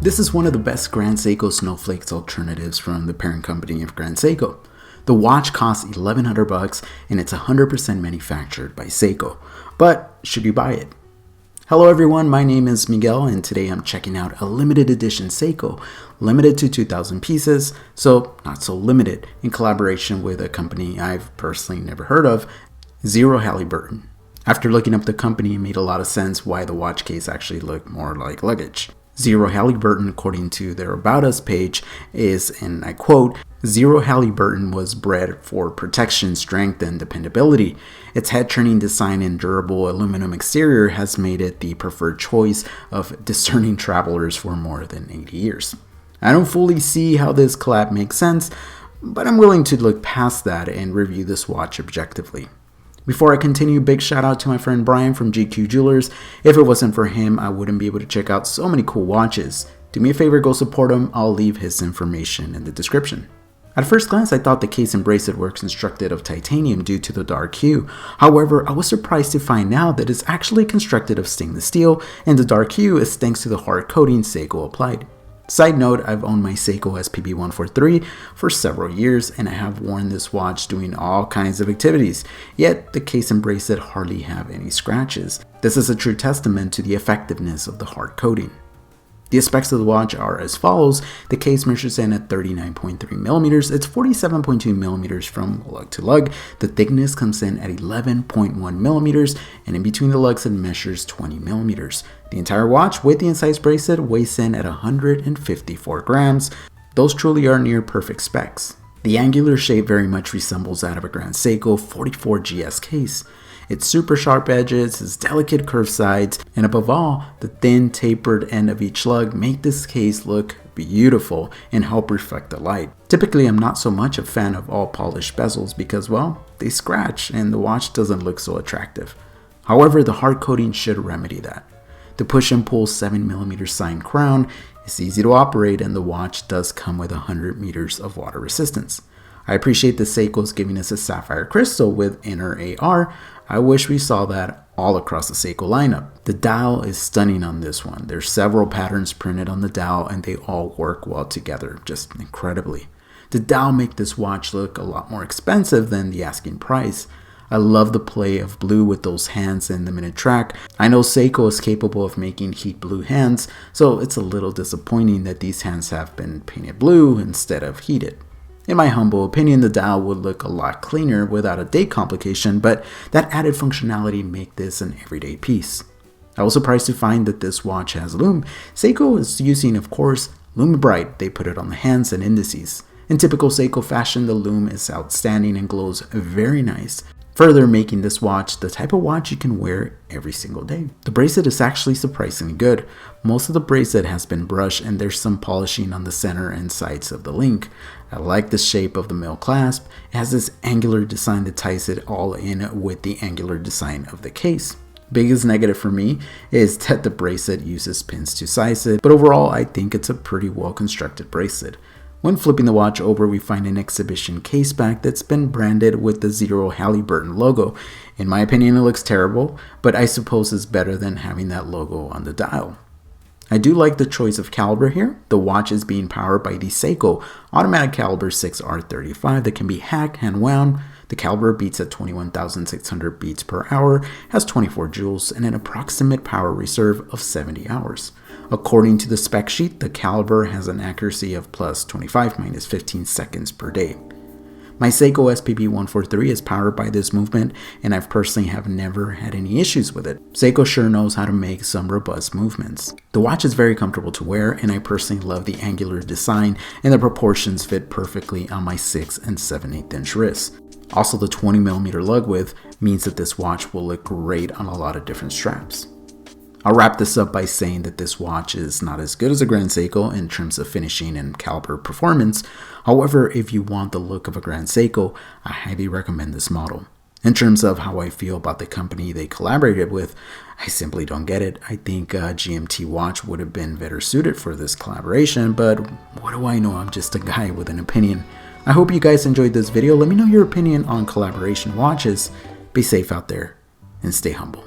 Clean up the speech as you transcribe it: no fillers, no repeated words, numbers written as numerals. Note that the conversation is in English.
This is one of the best Grand Seiko snowflakes alternatives from the parent company of Grand Seiko. The watch costs $1,100 and it's 100% manufactured by Seiko. But should you buy it? Hello everyone, my name is Miguel and today I'm checking out a limited edition Seiko, limited to 2,000 pieces, so not so limited, in collaboration with a company I've personally never heard of, Zero Halliburton. After looking up the company, it made a lot of sense why the watch case actually looked more like luggage. Zero Halliburton, according to their About Us page, is, and I quote, Zero Halliburton was bred for protection, strength, and dependability. Its head-turning design and durable aluminum exterior has made it the preferred choice of discerning travelers for more than 80 years. I don't fully see how this collab makes sense, but I'm willing to look past that and review this watch objectively. Before I continue, big shout out to my friend Brian from GQ Jewelers. If it wasn't for him, I wouldn't be able to check out so many cool watches. Do me a favor, go support him. I'll leave his information in the description. At first glance, I thought the case and bracelet were constructed of titanium due to the dark hue. However, I was surprised to find out that it's actually constructed of stainless steel, and the dark hue is thanks to the hard coating Seiko applied. Side note, I've owned my Seiko SPB143 for several years and I have worn this watch doing all kinds of activities, yet the case and bracelet hardly have any scratches. This is a true testament to the effectiveness of the hard coating. The specs of the watch are as follows. The case measures in at 39.3 millimeters. It's 47.2 millimeters from lug to lug. The thickness comes in at 11.1 millimeters, and in between the lugs it measures 20 millimeters. The entire watch with the incised bracelet weighs in at 154 grams. Those truly are near perfect specs. The angular shape very much resembles that of a Grand Seiko 44GS case. Its super sharp edges, its delicate curved sides, and above all, the thin tapered end of each lug make this case look beautiful and help reflect the light. Typically, I'm not so much a fan of all polished bezels because, well, they scratch and the watch doesn't look so attractive. However, the hard coating should remedy that. The push and pull 7mm signed crown is easy to operate and the watch does come with 100 meters of water resistance. I appreciate the Seiko's giving us a sapphire crystal with inner AR. I wish we saw that all across the Seiko lineup. The dial is stunning on this one. There's several patterns printed on the dial and they all work well together, just incredibly. The dial make this watch look a lot more expensive than the asking price. I love the play of blue with those hands and the minute track. I know Seiko is capable of making heat blue hands, so it's a little disappointing that these hands have been painted blue instead of heated. In my humble opinion, the dial would look a lot cleaner without a date complication, but that added functionality make this an everyday piece. I was surprised to find that this watch has lume. Seiko is using, of course, Lume-Bright. They put it on the hands and indices. In typical Seiko fashion, the lume is outstanding and glows very nice, further making this watch the type of watch you can wear every single day. The bracelet is actually surprisingly good. Most of the bracelet has been brushed and there's some polishing on the center and sides of the link. I like the shape of the male clasp. It has this angular design that ties it all in with the angular design of the case. Biggest negative for me is that the bracelet uses pins to size it, but overall I think it's a pretty well constructed bracelet. When flipping the watch over, we find an exhibition case back that's been branded with the Zero Halliburton logo. In my opinion, it looks terrible, but I suppose it's better than having that logo on the dial. I do like the choice of caliber here. The watch is being powered by the Seiko automatic caliber 6R35 that can be hacked and wound. The caliber beats at 21,600 beats per hour, has 24 joules, and an approximate power reserve of 70 hours. According to the spec sheet, the caliber has an accuracy of plus 25 minus 15 seconds per day. My Seiko SPB143 is powered by this movement, and I've personally have never had any issues with it. Seiko sure knows how to make some robust movements. The watch is very comfortable to wear, and I personally love the angular design, and the proportions fit perfectly on my 6 and 7/8 inch wrists. Also, the 20mm lug width means that this watch will look great on a lot of different straps. I'll wrap this up by saying that this watch is not as good as a Grand Seiko in terms of finishing and caliber performance. However, if you want the look of a Grand Seiko, I highly recommend this model. In terms of how I feel about the company they collaborated with, I simply don't get it. I think a GMT watch would have been better suited for this collaboration, but what do I know? I'm just a guy with an opinion. I hope you guys enjoyed this video. Let me know your opinion on collaboration watches. Be safe out there and stay humble.